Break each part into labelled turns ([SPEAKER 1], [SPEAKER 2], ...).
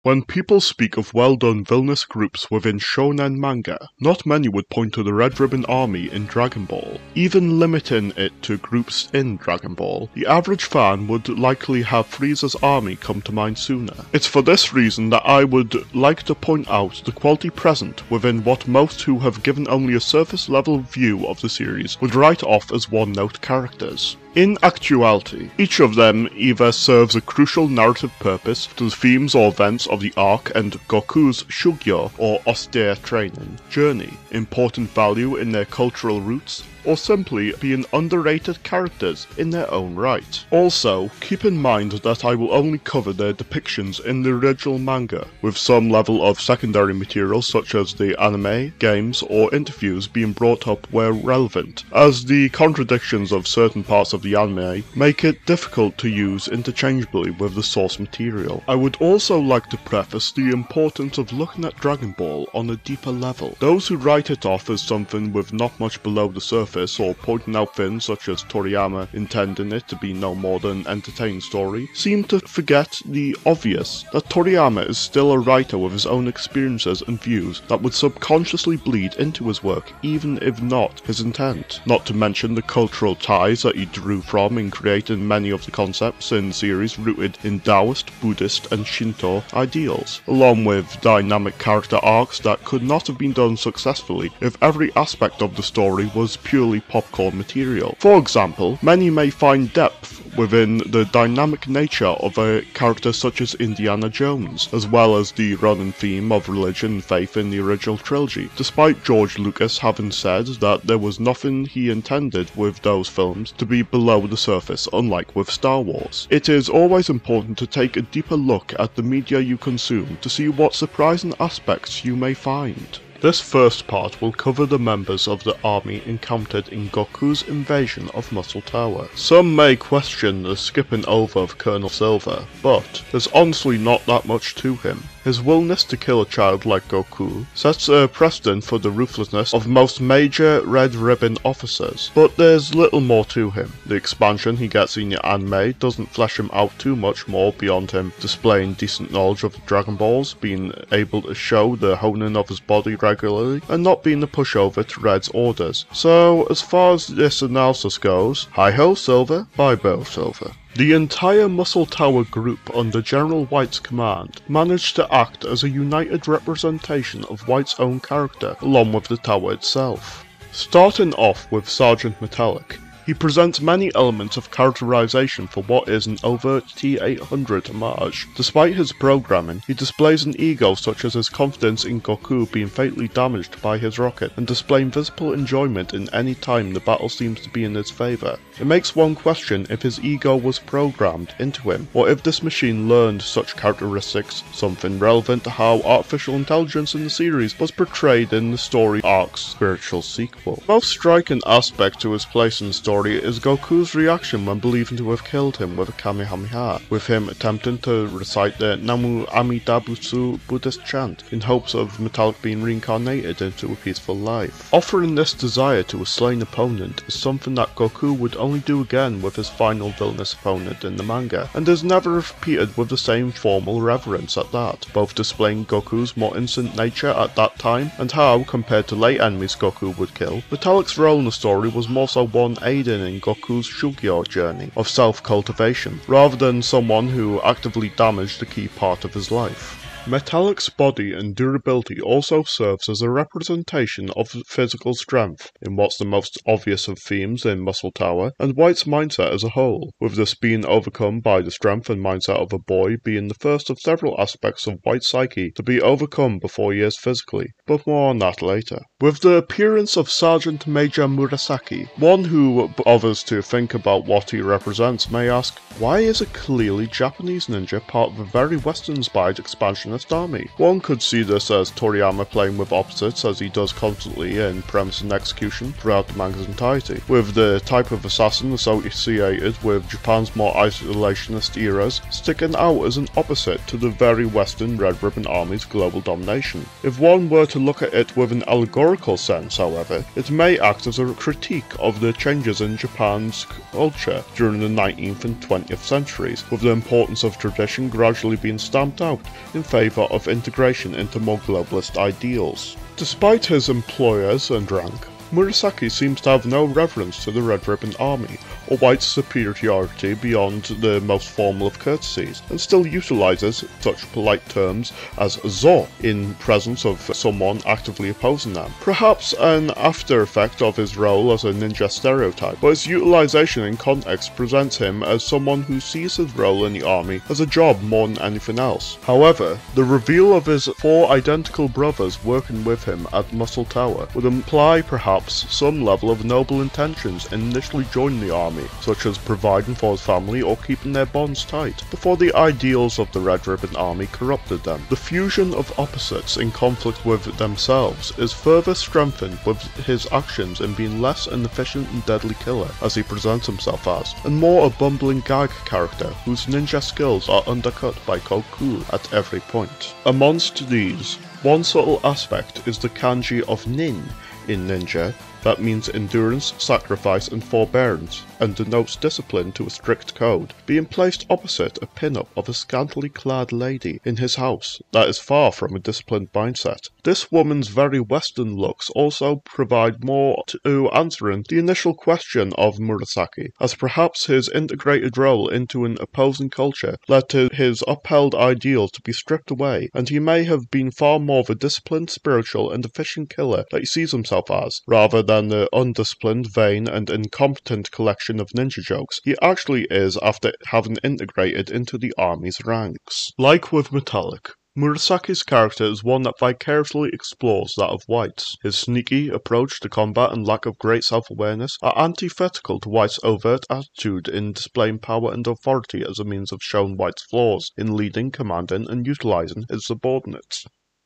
[SPEAKER 1] When people speak of well-done villainous groups within shonen manga, not many would point to the Red Ribbon Army in Dragon Ball. Even limiting it to groups in Dragon Ball, the average fan would likely have Frieza's army come to mind sooner. It's for this reason that I would like to point out the quality present within what most who have given only a surface-level view of the series would write off as one-note characters. In actuality, each of them either serves a crucial narrative purpose to the themes or events of the arc and Goku's Shugyo or austere training journey, important value in their cultural roots, or simply being underrated characters in their own right. Also, keep in mind that I will only cover their depictions in the original manga, with some level of secondary material such as the anime, games, or interviews being brought up where relevant, as the contradictions of certain parts of the anime make it difficult to use interchangeably with the source material. I would also like to preface the importance of looking at Dragon Ball on a deeper level. Those who write it off as something with not much below the surface or pointing out things such as Toriyama intending it to be no more than an entertaining story, seem to forget the obvious, that Toriyama is still a writer with his own experiences and views that would subconsciously bleed into his work even if not his intent. Not to mention the cultural ties that he drew from in creating many of the concepts in the series rooted in Taoist, Buddhist and Shinto ideals, along with dynamic character arcs that could not have been done successfully if every aspect of the story was purely popcorn material. For example, many may find depth within the dynamic nature of a character such as Indiana Jones, as well as the running theme of religion and faith in the original trilogy, despite George Lucas having said that there was nothing he intended with those films to be below the surface, unlike with Star Wars. It is always important to take a deeper look at the media you consume to see what surprising aspects you may find. This first part will cover the members of the army encountered in Goku's invasion of Muscle Tower. Some may question the skipping over of Colonel Silver, but there's honestly not that much to him. His willingness to kill a child like Goku sets a precedent for the ruthlessness of most major Red Ribbon officers, but there's little more to him. The expansion he gets in the anime doesn't flesh him out too much more beyond him displaying decent knowledge of the Dragon Balls, being able to show the honing of his body regularly, and not being a pushover to Red's orders. So as far as this analysis goes, hi-ho Silver, bye-bo Silver. The entire Muscle Tower group under General White's command managed to act as a united representation of White's own character, along with the tower itself. Starting off with Sergeant Metallic, he presents many elements of characterization for what is an overt T-800 homage. Despite his programming, he displays an ego such as his confidence in Goku being fatally damaged by his rocket and displaying visible enjoyment in any time the battle seems to be in his favour. It makes one question if his ego was programmed into him, or if this machine learned such characteristics, something relevant to how artificial intelligence in the series was portrayed in the story arc's spiritual sequel. The most striking aspect to his place in the story is Goku's reaction when believing to have killed him with a Kamehameha, with him attempting to recite the Namu Amida Butsu Buddhist chant in hopes of Metallic being reincarnated into a peaceful life. Offering this desire to a slain opponent is something that Goku would only do again with his final villainous opponent in the manga, and is never repeated with the same formal reverence at that, both displaying Goku's more innocent nature at that time, and how, compared to late enemies Goku would kill, Metallic's role in the story was more so one aiding in Goku's Shugyo journey of self-cultivation, rather than someone who actively damaged a key part of his life. Metallic's body and durability also serves as a representation of physical strength in what's the most obvious of themes in Muscle Tower, and White's mindset as a whole, with this being overcome by the strength and mindset of a boy being the first of several aspects of White's psyche to be overcome before he is physically, but more on that later. With the appearance of Sergeant Major Murasaki, one who bothers to think about what he represents may ask, why is a clearly Japanese ninja part of a very western-inspired expansionist army? One could see this as Toriyama playing with opposites as he does constantly in premise and execution throughout the manga's entirety, with the type of assassin associated with Japan's more isolationist eras sticking out as an opposite to the very western Red Ribbon Army's global domination. If one were to look at it with an allegorical sense, however, it may act as a critique of the changes in Japan's culture during the 19th and 20th centuries, with the importance of tradition gradually being stamped out in favour favour of integration into more globalist ideals. Despite his employers and rank, Murasaki seems to have no reverence to the Red Ribbon Army, or white superiority beyond the most formal of courtesies, and still utilises such polite terms as zo in presence of someone actively opposing them. Perhaps an after effect of his role as a ninja stereotype, but his utilisation in context presents him as someone who sees his role in the army as a job more than anything else. However, the reveal of his 4 identical brothers working with him at Muscle Tower would imply perhaps some level of noble intentions in initially joining the army, such as providing for his family or keeping their bonds tight, before the ideals of the Red Ribbon Army corrupted them. The fusion of opposites in conflict with themselves is further strengthened with his actions in being less an efficient and deadly killer, as he presents himself as, and more a bumbling gag character whose ninja skills are undercut by Koku at every point. Amongst these, one subtle aspect is the kanji of nin in ninja that means endurance, sacrifice and forbearance, and denotes discipline to a strict code, being placed opposite a pin-up of a scantily clad lady in his house that is far from a disciplined mindset. This woman's very western looks also provide more to answering the initial question of Murasaki, as perhaps his integrated role into an opposing culture led to his upheld ideal to be stripped away, and he may have been far more of a disciplined, spiritual and efficient killer that he sees himself as, rather than the undisciplined, vain and incompetent collection of ninja jokes he actually is after having integrated into the army's ranks. Like with Metallic, Murasaki's character is one that vicariously explores that of White's. His sneaky approach to combat and lack of great self-awareness are antithetical to White's overt attitude in displaying power and authority as a means of showing White's flaws in leading, commanding and utilising his subordinates.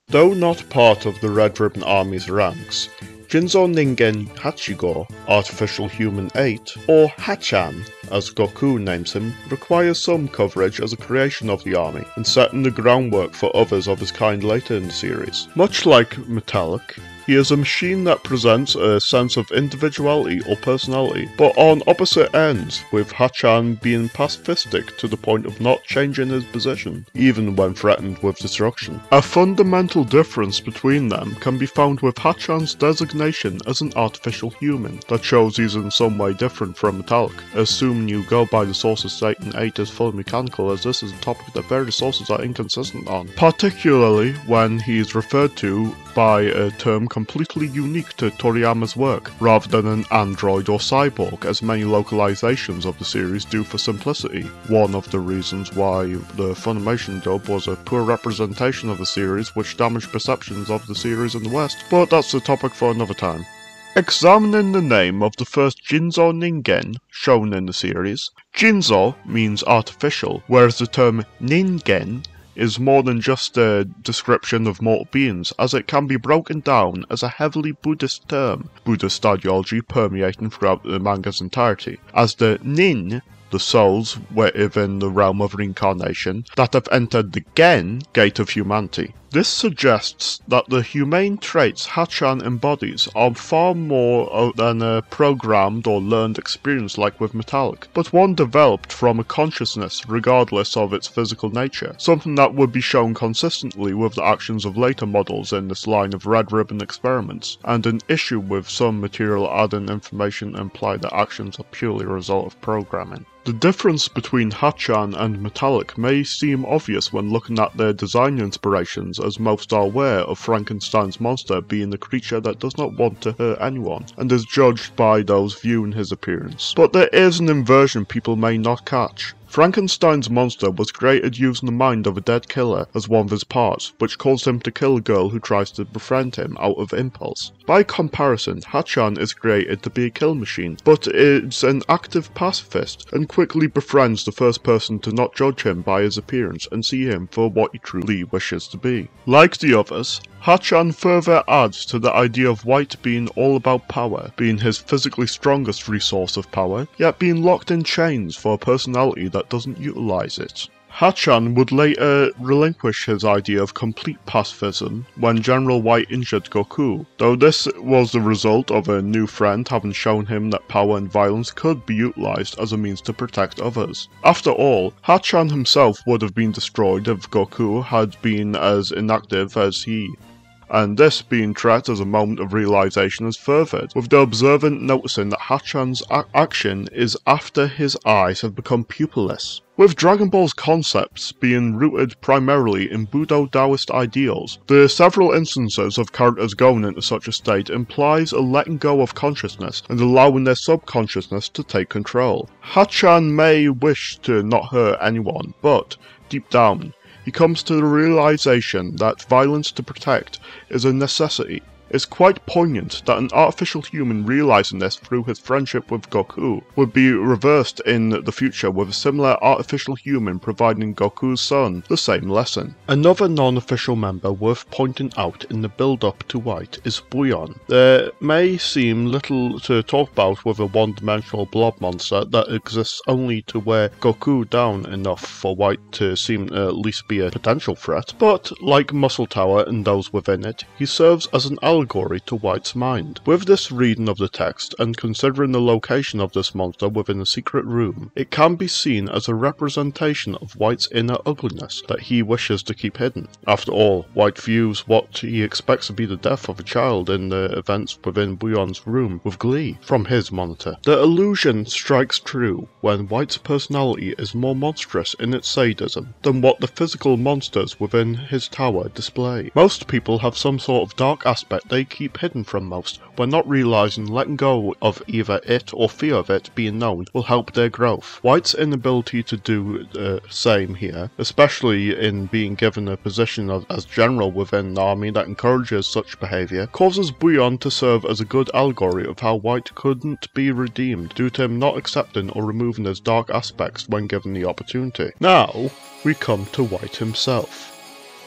[SPEAKER 1] Though not part of the Red Ribbon Army's ranks, Jinzoningen Hachigo, Artificial Human 8, or Hacchan, as Goku names him, requires some coverage as a creation of the army, and setting the groundwork for others of his kind later in the series. Much like Metallic, he is a machine that presents a sense of individuality or personality, but on opposite ends, with Hacchan being pacifistic to the point of not changing his position, even when threatened with destruction. A fundamental difference between them can be found with Hacchan's designation as an artificial human, that shows he's in some way different from Metallic, assuming you go by the sources stating 8 is fully mechanical, as this is a topic that various sources are inconsistent on, particularly when he is referred to by a term completely unique to Toriyama's work, rather than an android or cyborg, as many localizations of the series do for simplicity. One of the reasons why the Funimation dub was a poor representation of the series, which damaged perceptions of the series in the West, but that's a topic for another time. Examining the name of the first Jinzoningen shown in the series, Jinzo means artificial, whereas the term Ningen is more than just a description of mortal beings, as it can be broken down as a heavily Buddhist term, Buddhist ideology permeating throughout the manga's entirety, as the Nin, the souls within the realm of reincarnation, that have entered the Gen, gate of humanity. This suggests that the humane traits Hacchan embodies are far more than a programmed or learned experience like with Metallic, but one developed from a consciousness regardless of its physical nature, something that would be shown consistently with the actions of later models in this line of Red Ribbon experiments, and an issue with some material adding information imply that actions are purely a result of programming. The difference between Hacchan and Metallic may seem obvious when looking at their design inspirations, as most are aware of Frankenstein's monster being the creature that does not want to hurt anyone, and is judged by those viewing his appearance. But there is an inversion people may not catch. Frankenstein's monster was created using the mind of a dead killer as one of his parts, which caused him to kill a girl who tries to befriend him out of impulse. By comparison, Hacchan is created to be a kill machine, but is an active pacifist, and quickly befriends the first person to not judge him by his appearance and see him for what he truly wishes to be. Like the others, Hacchan further adds to the idea of White being all about power, being his physically strongest resource of power, yet being locked in chains for a personality that doesn't utilize it. Hacchan would later relinquish his idea of complete pacifism when General White injured Goku, though this was the result of a new friend having shown him that power and violence could be utilized as a means to protect others. After all, Hacchan himself would have been destroyed if Goku had been as inactive as he. And this being tracked as a moment of realization is furthered, with the observant noticing that Hacchan's action is after his eyes have become pupilless. With Dragon Ball's concepts being rooted primarily in Budo Taoist ideals, the several instances of characters going into such a state implies a letting go of consciousness and allowing their subconsciousness to take control. Hacchan may wish to not hurt anyone, but, deep down, he comes to the realization that violence to protect is a necessity. It's quite poignant that an artificial human realizing this through his friendship with Goku would be reversed in the future with a similar artificial human providing Goku's son the same lesson. Another non-official member worth pointing out in the build-up to White is Buyon. There may seem little to talk about with a one-dimensional blob monster that exists only to wear Goku down enough for White to seem to at least be a potential threat, but like Muscle Tower and those within it, he serves as an allegory to White's mind. With this reading of the text, and considering the location of this monster within a secret room, it can be seen as a representation of White's inner ugliness that he wishes to keep hidden. After all, White views what he expects to be the death of a child in the events within Buyon's room with glee from his monitor. The illusion strikes true when White's personality is more monstrous in its sadism than what the physical monsters within his tower display. Most people have some sort of dark aspect they keep hidden from most, when not realizing letting go of either it or fear of it being known will help their growth. White's inability to do the same here, especially in being given a position as general within an army that encourages such behaviour, causes Buyon to serve as a good allegory of how White couldn't be redeemed due to him not accepting or removing his dark aspects when given the opportunity. Now, we come to White himself.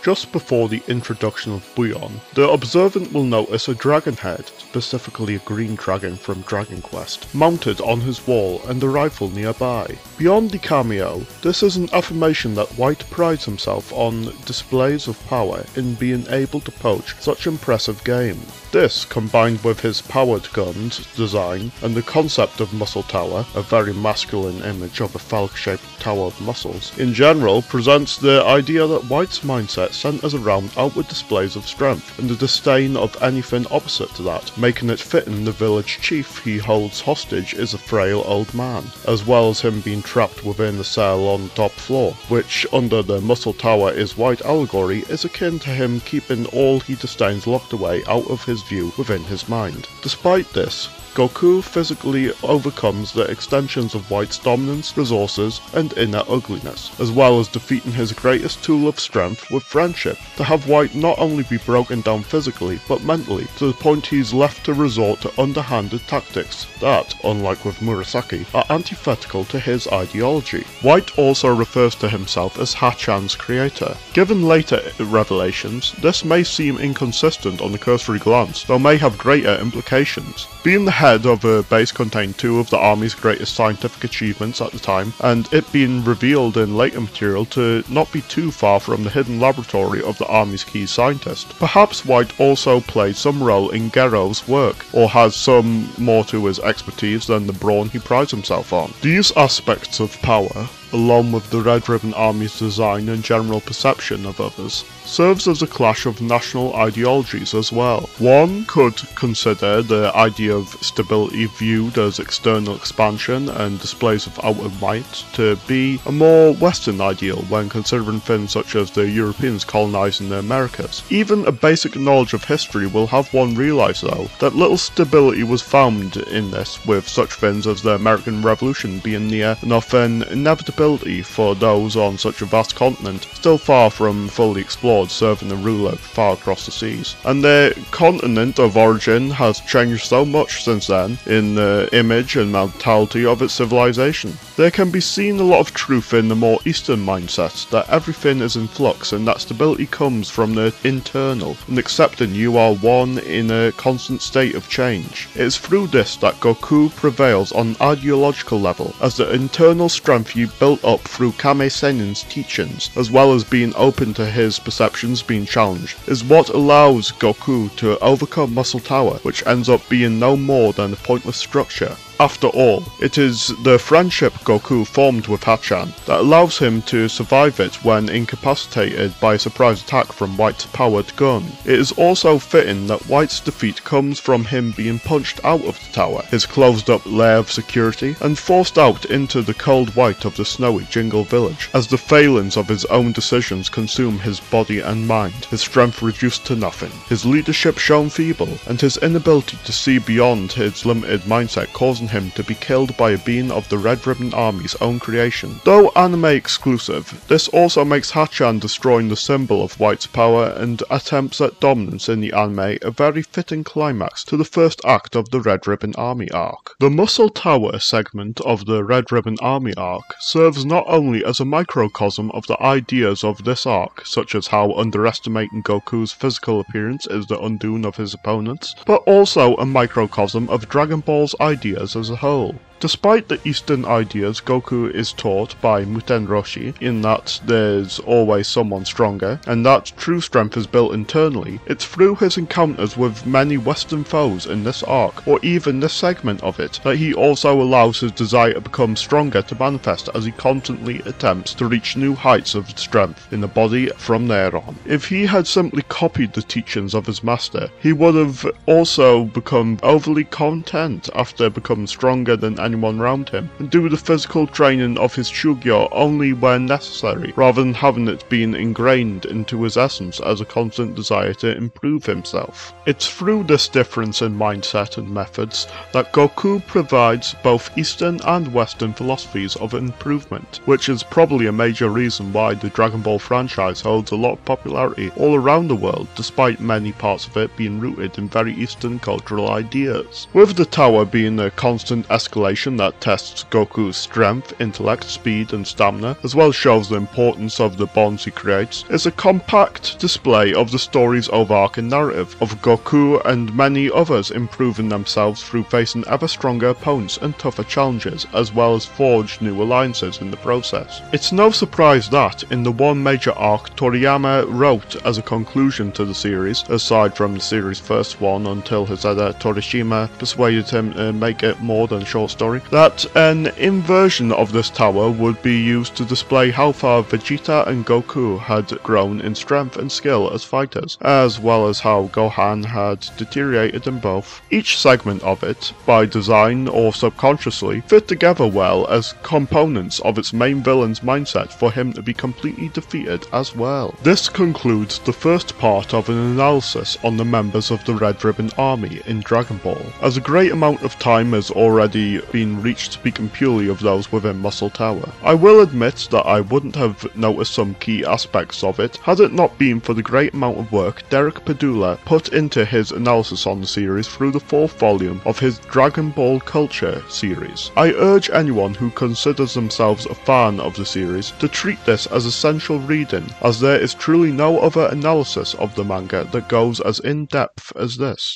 [SPEAKER 1] Just before the introduction of Buyon, the observant will notice a dragon head, specifically a green dragon from Dragon Quest, mounted on his wall and a rifle nearby. Beyond the cameo, this is an affirmation that White prides himself on displays of power in being able to poach such impressive game. This, combined with his powered guns design and the concept of Muscle Tower, a very masculine image of a phallic-shaped tower of muscles, in general presents the idea that White's mindset centers around outward displays of strength and the disdain of anything opposite to that, making it fitting the village chief he holds hostage is a frail old man, as well as him being trapped within the cell on the top floor, which under the Muscle Tower is White allegory is akin to him keeping all he disdains locked away out of his view within his mind. Despite this, Goku physically overcomes the extensions of White's dominance, resources, and inner ugliness, as well as defeating his greatest tool of strength with friendship, to have White not only be broken down physically, but mentally, to the point he's left to resort to underhanded tactics that, unlike with Murasaki, are antithetical to his ideology. White also refers to himself as Hacchan's creator. Given later revelations, this may seem inconsistent on a cursory glance, though may have greater implications. Being the head of a base containing two of the army's greatest scientific achievements at the time, and it being revealed in later material to not be too far from the hidden laboratory of the army's key scientist. Perhaps White also played some role in Gero's work, or has some more to his expertise than the brawn he prides himself on. These aspects of power, along with the Red Ribbon Army's design and general perception of others, serves as a clash of national ideologies as well. One could consider the idea of stability viewed as external expansion and displays of outward might to be a more Western ideal when considering things such as the Europeans colonizing the Americas. Even a basic knowledge of history will have one realise though that little stability was found in this, with such things as the American Revolution being near enough an inevitability for those on such a vast continent still far from fully explored lord serving a ruler far across the seas. And their continent of origin has changed so much since then in the image and mentality of its civilization. There can be seen a lot of truth in the more Eastern mindset that everything is in flux and that stability comes from the internal and accepting you are one in a constant state of change. It is through this that Goku prevails on an ideological level, as the internal strength you built up through Kame Sennin's teachings, as well as being open to his perceptions being challenged, is what allows Goku to overcome Muscle Tower, which ends up being no more than a pointless structure. After all, it is the friendship Goku formed with Hacchan that allows him to survive it when incapacitated by a surprise attack from White's powered gun. It is also fitting that White's defeat comes from him being punched out of the tower, his closed up lair of security, and forced out into the cold white of the snowy Jingle village, as the failings of his own decisions consume his body and mind, his strength reduced to nothing, his leadership shown feeble, and his inability to see beyond his limited mindset causing him to be killed by a being of the Red Ribbon Army's own creation. Though anime exclusive, this also makes Hacchan destroying the symbol of White's power and attempts at dominance in the anime a very fitting climax to the first act of the Red Ribbon Army arc. The Muscle Tower segment of the Red Ribbon Army arc serves not only as a microcosm of the ideas of this arc, such as how underestimating Goku's physical appearance is the undoing of his opponents, but also a microcosm of Dragon Ball's ideas as a whole. Despite the Eastern ideas Goku is taught by Muten Roshi, in that there's always someone stronger, and that true strength is built internally, it's through his encounters with many Western foes in this arc, or even this segment of it, that he also allows his desire to become stronger to manifest as he constantly attempts to reach new heights of strength in the body from there on. If he had simply copied the teachings of his master, he would have also become overly content after becoming stronger than anyone around him, and do the physical training of his Shugyo only when necessary, rather than having it being ingrained into his essence as a constant desire to improve himself. It's through this difference in mindset and methods that Goku provides both Eastern and Western philosophies of improvement, which is probably a major reason why the Dragon Ball franchise holds a lot of popularity all around the world, despite many parts of it being rooted in very Eastern cultural ideas. With the tower being a constant escalation that tests Goku's strength, intellect, speed and stamina, as well as shows the importance of the bonds he creates, is a compact display of the story's overarching narrative of Goku and many others improving themselves through facing ever stronger opponents and tougher challenges, as well as forge new alliances in the process. It's no surprise that, in the one major arc Toriyama wrote as a conclusion to the series, aside from the series' first one until his editor Torishima persuaded him to make it more than a short story, that an inversion of this tower would be used to display how far Vegeta and Goku had grown in strength and skill as fighters, as well as how Gohan had deteriorated in both. Each segment of it, by design or subconsciously, fit together well as components of its main villain's mindset for him to be completely defeated as well. This concludes the first part of an analysis on the members of the Red Ribbon Army in Dragon Ball, as a great amount of time has already been reached speaking purely of those within Muscle Tower. I will admit that I wouldn't have noticed some key aspects of it had it not been for the great amount of work Derek Padula put into his analysis on the series through the 4th volume of his Dragon Ball Culture series. I urge anyone who considers themselves a fan of the series to treat this as essential reading, as there is truly no other analysis of the manga that goes as in-depth as this.